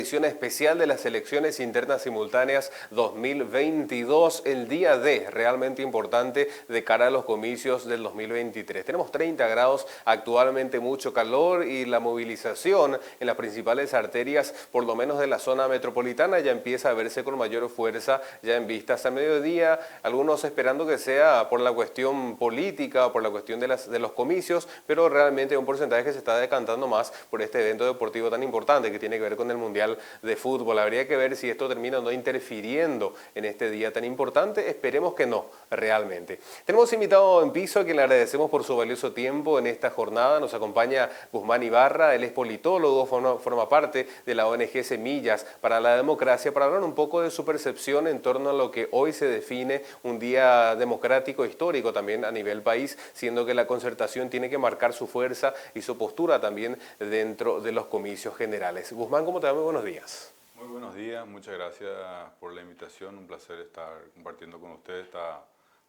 Edición especial de las elecciones internas simultáneas 2022, el día D, realmente importante de cara a los comicios del 2023. Tenemos 30 grados, actualmente mucho calor y la movilización en las principales arterias, por lo menos de la zona metropolitana, ya empieza a verse con mayor fuerza ya en vistas a mediodía, algunos esperando que sea por la cuestión política o por la cuestión de los comicios, pero realmente un porcentaje que se está decantando más por este evento deportivo tan importante que tiene que ver con el Mundial de Fútbol. Habría que ver si esto termina o no interfiriendo en este día tan importante. Esperemos que no, realmente. Tenemos invitado en piso a quien le agradecemos por su valioso tiempo en esta jornada. Nos acompaña Guzmán Ibarra, él es politólogo, forma parte de la ONG Semillas para la Democracia, para hablar un poco de su percepción en torno a lo que hoy se define un día democrático histórico también a nivel país, siendo que la concertación tiene que marcar su fuerza y su postura también dentro de los comicios generales. Guzmán, ¿cómo te va? Muy buenos días. Muy buenos días, muchas gracias por la invitación, un placer estar compartiendo con ustedes esta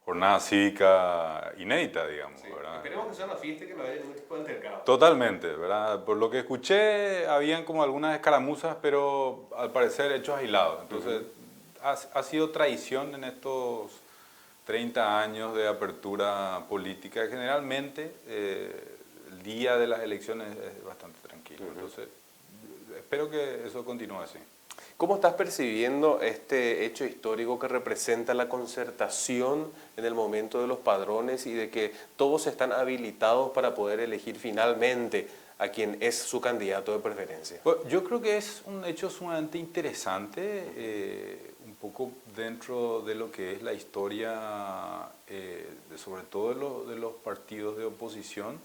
jornada cívica inédita, digamos, Sí, ¿verdad? esperemos que sea una fiesta y que no haya ningún tipo de altercado. Totalmente, ¿verdad? Por lo que escuché, habían como algunas escaramuzas, pero al parecer hechos aislados. Entonces, ha sido tradición en estos 30 años de apertura política. Generalmente, el día de las elecciones es bastante tranquilo. Entonces, espero que eso continúe así. ¿Cómo estás percibiendo este hecho histórico que representa la concertación en el momento de los padrones y de que todos están habilitados para poder elegir finalmente a quien es su candidato de preferencia? Pues yo creo que es un hecho sumamente interesante, un poco dentro de lo que es la historia, sobre todo de los partidos de oposición.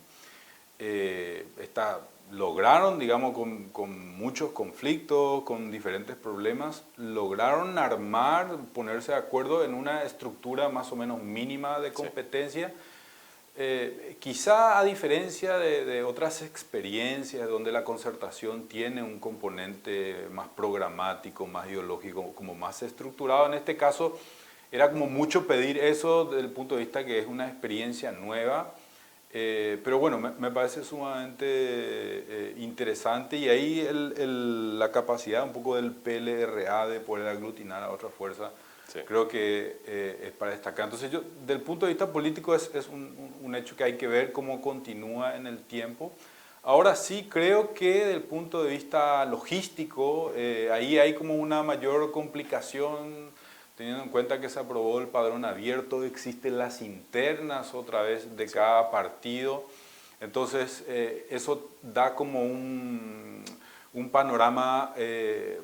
Lograron, digamos, con muchos conflictos, con diferentes problemas, lograron ponerse de acuerdo en una estructura más o menos mínima de competencia. Quizá a diferencia de otras experiencias donde la concertación tiene un componente más programático, más ideológico, como más estructurado, en este caso era como mucho pedir eso desde el punto de vista que es una experiencia nueva. Pero bueno, me parece sumamente interesante y ahí la capacidad un poco del PLRA de poder aglutinar a otra fuerza, sí, creo que es para destacar. Entonces yo, del punto de vista político es un hecho que hay que ver cómo continúa en el tiempo. Ahora sí creo que desde el punto de vista logístico, ahí hay como una mayor complicación, teniendo en cuenta que se aprobó el padrón abierto, existen las internas otra vez de cada partido. Entonces, eso da como un panorama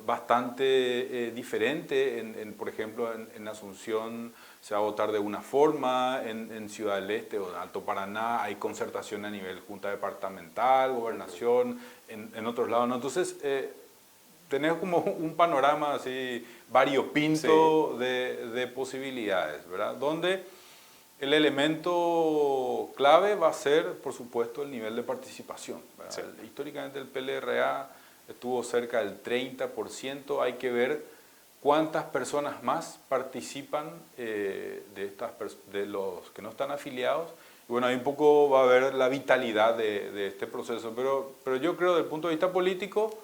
bastante diferente. Por ejemplo, en Asunción se va a votar de una forma, en Ciudad del Este o en Alto Paraná hay concertación a nivel Junta Departamental, Gobernación, en otros lados, ¿no? Entonces, tenés como un panorama así variopinto, sí, de posibilidades, ¿verdad? Donde el elemento clave va a ser, por supuesto, el nivel de participación, ¿verdad? Sí. Históricamente el PLRA estuvo cerca del 30%, hay que ver cuántas personas más participan de los que no están afiliados. Y bueno, ahí un poco va a haber la vitalidad de este proceso, pero yo creo desde el punto de vista político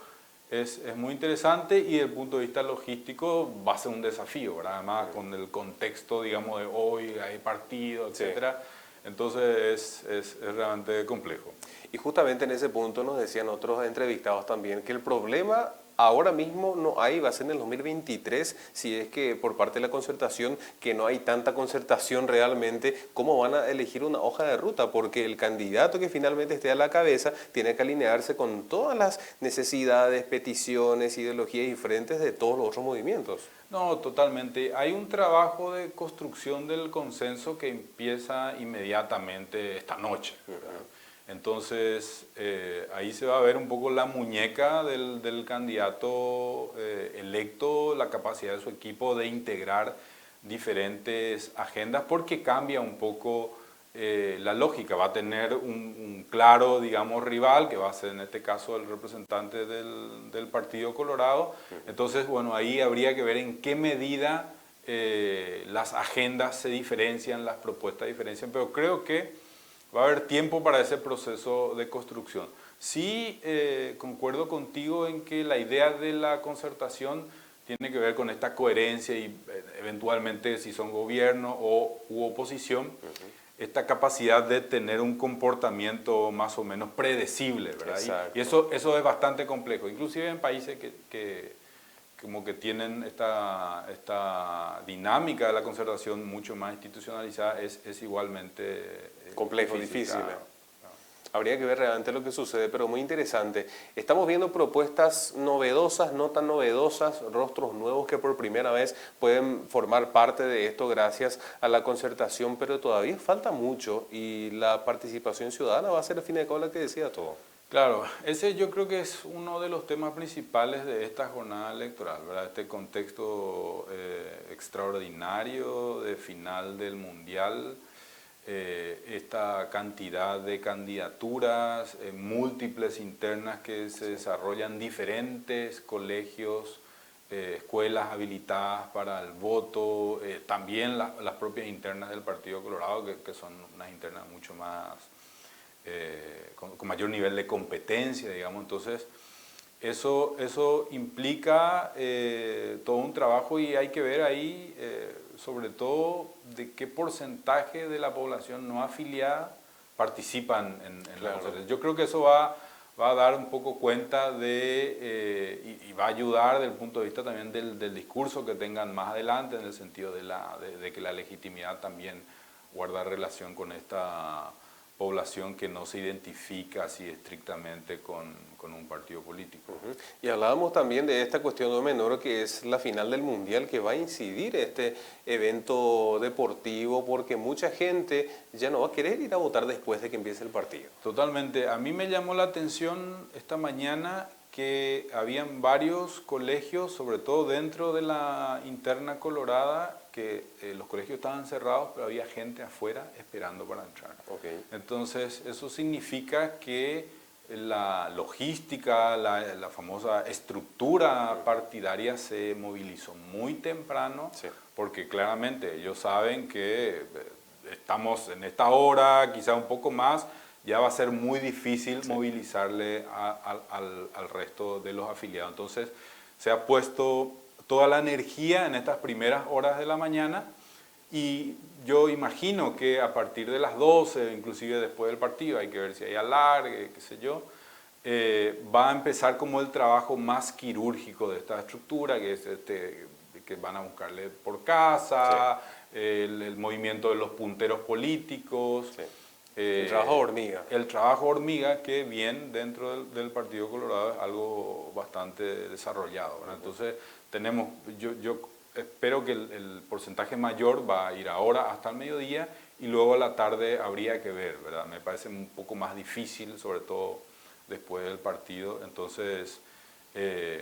es muy interesante y desde el punto de vista logístico va a ser un desafío, ¿verdad? Además con el contexto, digamos, de hoy, hay partido, etcétera. Sí. Entonces es realmente complejo. Y justamente en ese punto nos decían otros entrevistados también que el problema ahora mismo no hay, va a ser en el 2023, si es que por parte de la concertación, que no hay tanta concertación realmente, ¿cómo van a elegir una hoja de ruta? Porque el candidato que finalmente esté a la cabeza tiene que alinearse con todas las necesidades, peticiones, ideologías diferentes de todos los otros movimientos. No, totalmente. Hay un trabajo de construcción del consenso que empieza inmediatamente esta noche, ¿verdad? Entonces, ahí se va a ver un poco la muñeca del candidato electo, la capacidad de su equipo de integrar diferentes agendas, porque cambia un poco la lógica. Va a tener un claro, digamos, rival, que va a ser en este caso el representante del Partido Colorado. Entonces, bueno, ahí habría que ver en qué medida las agendas se diferencian, las propuestas diferencian, pero creo que va a haber tiempo para ese proceso de construcción. Sí, concuerdo contigo en que la idea de la concertación tiene que ver con esta coherencia y eventualmente si son gobierno u oposición, esta capacidad de tener un comportamiento más o menos predecible, ¿verdad? Y eso es bastante complejo, inclusive en países que como que tienen esta dinámica de la concertación mucho más institucionalizada, es igualmente complejo, difícil. Claro. Habría que ver realmente lo que sucede, pero muy interesante. Estamos viendo propuestas novedosas, no tan novedosas, rostros nuevos que por primera vez pueden formar parte de esto gracias a la concertación, pero todavía falta mucho y la participación ciudadana va a ser al fin y al cabo la que decida todo. Claro, ese yo creo que es uno de los temas principales de esta jornada electoral, ¿verdad? Este contexto extraordinario de final del Mundial, esta cantidad de candidaturas, múltiples internas que se desarrollan, diferentes colegios, escuelas habilitadas para el voto, también las propias internas del Partido Colorado, que son unas internas mucho más, con mayor nivel de competencia, digamos. Entonces, eso implica todo un trabajo y hay que ver ahí, sobre todo, de qué porcentaje de la población no afiliada participan en la concertación. Yo creo que eso va a dar un poco cuenta de, y va a ayudar desde el punto de vista también del discurso que tengan más adelante, en el sentido de que la legitimidad también guarda relación con esta población que no se identifica así estrictamente con un partido político. Y hablábamos también de esta cuestión no menor que es la final del Mundial, que va a incidir este evento deportivo porque mucha gente ya no va a querer ir a votar después de que empiece el partido. Totalmente. A mí me llamó la atención esta mañana que habían varios colegios, sobre todo dentro de la interna colorada, que los colegios estaban cerrados, pero había gente afuera esperando para entrar. Entonces, eso significa que la logística, la famosa estructura partidaria se movilizó muy temprano, porque claramente ellos saben que estamos en esta hora, quizá un poco más, ya va a ser muy difícil movilizarle al resto de los afiliados. Entonces, se ha puesto toda la energía en estas primeras horas de la mañana y yo imagino que a partir de las 12, inclusive después del partido, hay que ver si hay alargue, qué sé yo, va a empezar como el trabajo más quirúrgico de esta estructura, que es que van a buscarle por casa, el movimiento de los punteros políticos. El trabajo hormiga. El trabajo hormiga, que bien dentro del Partido Colorado es algo bastante desarrollado, ¿verdad? Entonces, yo espero que el porcentaje mayor va a ir ahora hasta el mediodía y luego a la tarde habría que ver, ¿verdad? Me parece un poco más difícil, sobre todo después del partido. Entonces,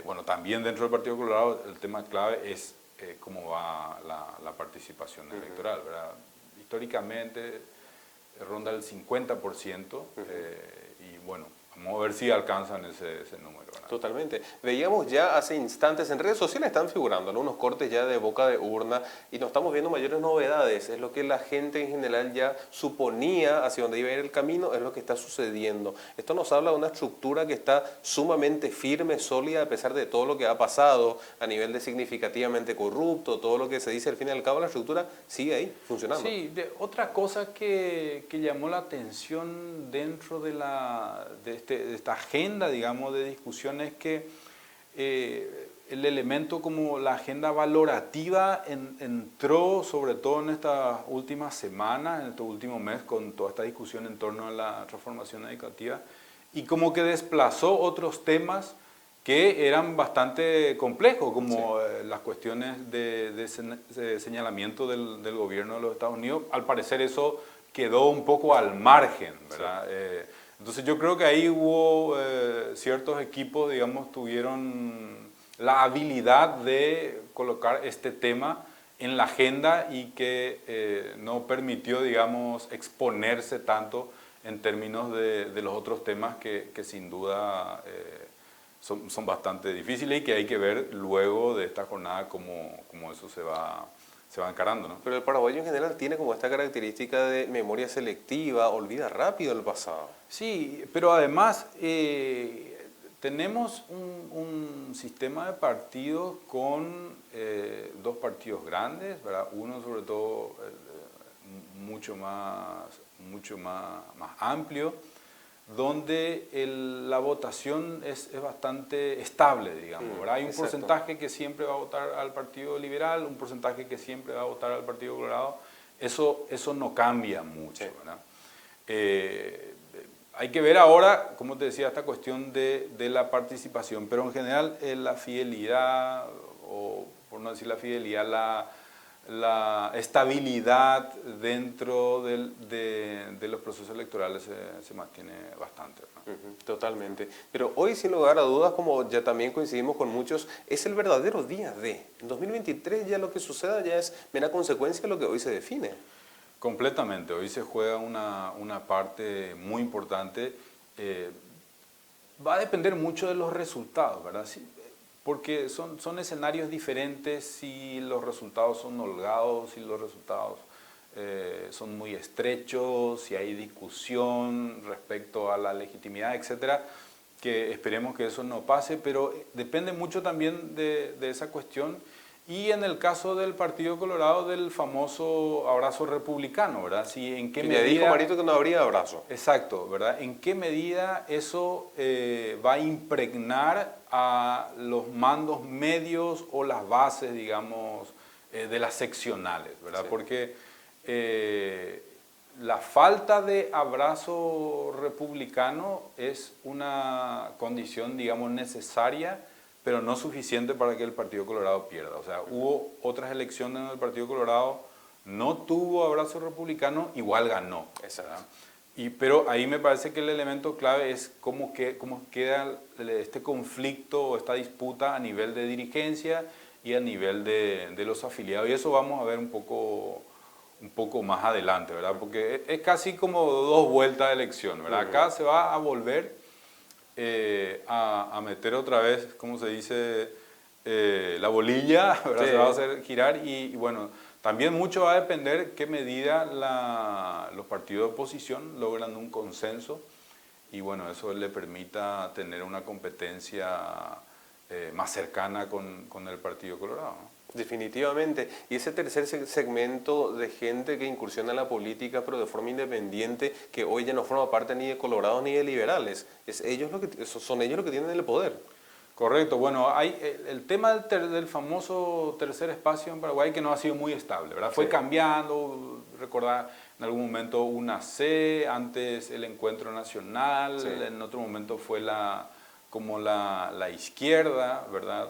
bueno, también dentro del Partido Colorado el tema clave es cómo va la participación electoral, ¿verdad? Históricamente ronda el 50%, y bueno, vamos a ver si alcanzan ese número, ¿verdad? Totalmente. Veíamos ya hace instantes, en redes sociales están figurando, ¿no?, unos cortes ya de boca de urna y no estamos viendo mayores novedades. Es lo que la gente en general ya suponía hacia dónde iba a ir el camino, es lo que está sucediendo. Esto nos habla de una estructura que está sumamente firme, sólida, a pesar de todo lo que ha pasado a nivel de significativamente corrupto, todo lo que se dice al fin y al cabo, la estructura sigue ahí, funcionando. Sí, otra cosa que llamó la atención dentro de esta agenda, digamos, de discusión es que el elemento como la agenda valorativa entró sobre todo en estas últimas semanas, en este último mes, con toda esta discusión en torno a la transformación educativa y como que desplazó otros temas que eran bastante complejos, como las cuestiones de señalamiento del gobierno de los Estados Unidos. Al parecer eso quedó un poco al margen, ¿verdad? Entonces yo creo que ahí hubo ciertos equipos, digamos, tuvieron la habilidad de colocar este tema en la agenda y que no permitió, digamos, exponerse tanto en términos de los otros temas que sin duda son bastante difíciles y que hay que ver luego de esta jornada cómo eso se va se va encarando, ¿no? Pero el paraguayo en general tiene como esta característica de memoria selectiva, olvida rápido el pasado. Sí, pero además tenemos un sistema de partidos con dos partidos grandes, ¿verdad? Uno sobre todo más amplio, donde la votación es bastante estable, digamos, ¿verdad? Hay un porcentaje que siempre va a votar al Partido Liberal, un porcentaje que siempre va a votar al Partido Colorado. Eso no cambia mucho, ¿verdad? Hay que ver ahora, como te decía, esta cuestión de la participación, pero en general la fidelidad, o por no decir la fidelidad, la estabilidad dentro de los procesos electorales se mantiene bastante, ¿no? Totalmente. Pero hoy, sin lugar a dudas, como ya también coincidimos con muchos, es el verdadero día D. En 2023 ya lo que suceda ya es mera consecuencia de lo que hoy se define. Completamente. Hoy se juega una parte muy importante. Va a depender mucho de los resultados, ¿verdad? Sí, porque son escenarios diferentes si los resultados son holgados, si los resultados son muy estrechos, si hay discusión respecto a la legitimidad, etcétera, que esperemos que eso no pase, pero depende mucho también de esa cuestión. Y en el caso del Partido Colorado, del famoso abrazo republicano, ¿verdad? Si, ¿en qué medida, dijo Marito que no habría abrazo. Exacto, ¿verdad? ¿En qué medida eso va a impregnar a los mandos medios o las bases, digamos, de las seccionales, ¿verdad? Sí. Porque la falta de abrazo republicano es una condición, digamos, necesaria, pero no suficiente para que el Partido Colorado pierda. O sea, hubo otras elecciones en el Partido Colorado, no tuvo abrazo republicano, igual ganó. Exacto. Pero ahí me parece que el elemento clave es cómo queda este conflicto o esta disputa a nivel de dirigencia y a nivel de los afiliados. Y eso vamos a ver un poco más adelante, ¿verdad? Porque es casi como dos vueltas de elección, ¿verdad? Acá se va a volver a meter otra vez, ¿cómo se dice? La bolilla, ¿verdad? Sí. Se va a hacer girar y bueno, también mucho va a depender qué medida los partidos de oposición logran un consenso y bueno, eso le permita tener una competencia más cercana con el Partido Colorado, ¿no? Definitivamente. Y ese tercer segmento de gente que incursiona en la política, pero de forma independiente, que hoy ya no forma parte ni de colorados ni de liberales, son ellos los que tienen el poder. Correcto. Bueno, hay el tema del famoso tercer espacio en Paraguay que no ha sido muy estable, ¿verdad? Fue cambiando, recordar en algún momento una C, antes el Encuentro Nacional, en otro momento fue como la izquierda, ¿verdad?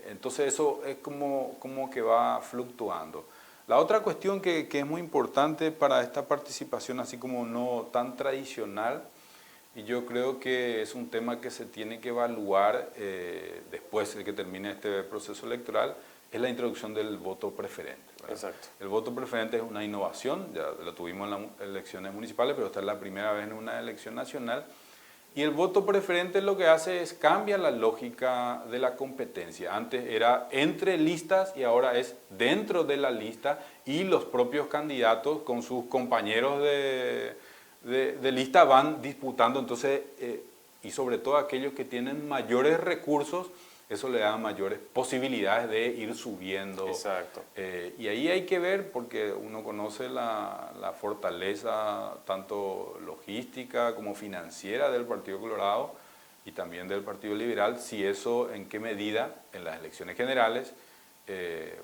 Entonces eso es como que va fluctuando. La otra cuestión que es muy importante para esta participación, así como no tan tradicional, y yo creo que es un tema que se tiene que evaluar después de que termine este proceso electoral, es la introducción del voto preferente, ¿verdad? Exacto. El voto preferente es una innovación, ya la tuvimos en las elecciones municipales, pero esta es la primera vez en una elección nacional. Y el voto preferente lo que hace es cambia la lógica de la competencia. Antes era entre listas y ahora es dentro de la lista y los propios candidatos con sus compañeros de lista van disputando. Entonces, y sobre todo aquellos que tienen mayores recursos, eso le da mayores posibilidades de ir subiendo. Exacto. Y ahí hay que ver, porque uno conoce la fortaleza tanto logística como financiera del Partido Colorado y también del Partido Liberal, si eso en qué medida en las elecciones generales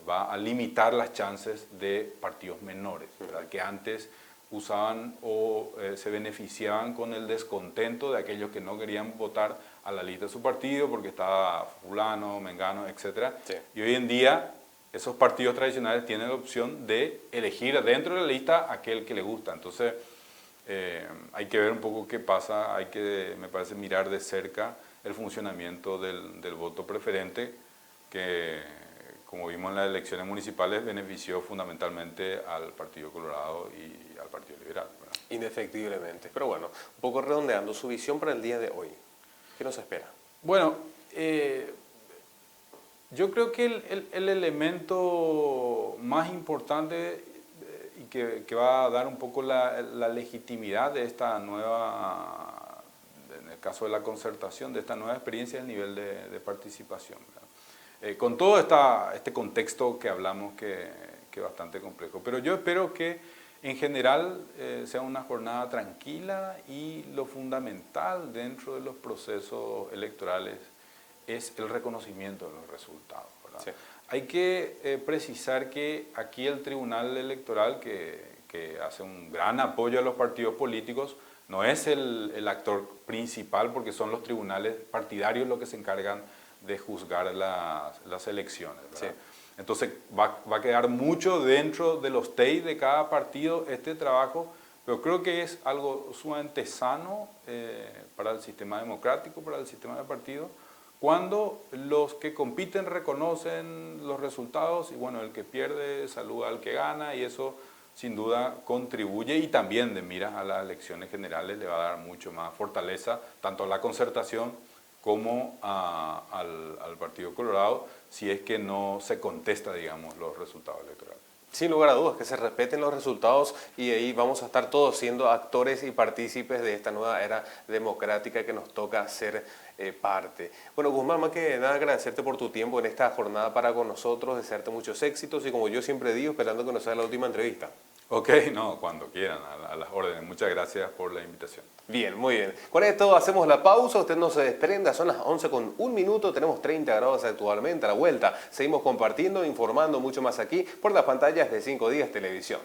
va a limitar las chances de partidos menores, ¿verdad? Que antes usaban o se beneficiaban con el descontento de aquellos que no querían votar a la lista de su partido porque estaba fulano, mengano, etc. Sí. Y hoy en día esos partidos tradicionales tienen la opción de elegir dentro de la lista aquel que le gusta. Entonces hay que ver un poco qué pasa, hay que, me parece, mirar de cerca el funcionamiento del voto preferente que, como vimos en las elecciones municipales, benefició fundamentalmente al Partido Colorado y al Partido Liberal, ¿verdad? Indefectiblemente. Pero bueno, un poco redondeando, su visión para el día de hoy. ¿Qué nos espera? Bueno, Yo creo que el elemento más importante y que va a dar un poco la legitimidad de esta nueva, en el caso de la concertación, de esta nueva experiencia, es el nivel de participación, ¿verdad? Con todo este contexto que hablamos que es bastante complejo. Pero yo espero que en general sea una jornada tranquila, y lo fundamental dentro de los procesos electorales es el reconocimiento de los resultados, ¿verdad? Sí. Hay que precisar que aquí el Tribunal Electoral, que hace un gran apoyo a los partidos políticos, no es el actor principal, porque son los tribunales partidarios los que se encargan de juzgar las elecciones, ¿verdad? Sí. Entonces va a quedar mucho dentro de los TEI de cada partido este trabajo, pero creo que es algo sumamente sano para el sistema democrático, para el sistema de partidos, cuando los que compiten reconocen los resultados y bueno, el que pierde saluda al que gana, y eso sin duda contribuye, y también de mira a las elecciones generales le va a dar mucho más fortaleza tanto a la concertación como al Partido Colorado, si es que no se contesta, digamos, los resultados electorales. Sin lugar a dudas, que se respeten los resultados, y ahí vamos a estar todos siendo actores y partícipes de esta nueva era democrática que nos toca ser parte. Bueno, Guzmán, más que nada agradecerte por tu tiempo en esta jornada para con nosotros, desearte muchos éxitos y, como yo siempre digo, esperando que nos sea la última entrevista. Ok, no, cuando quieran, a las órdenes. Muchas gracias por la invitación. Bien, muy bien. Con esto hacemos la pausa, usted no se desprenda, son las 11:01, tenemos 30 grados actualmente. A la vuelta seguimos compartiendo, informando mucho más aquí por las pantallas de 5 Días Televisión.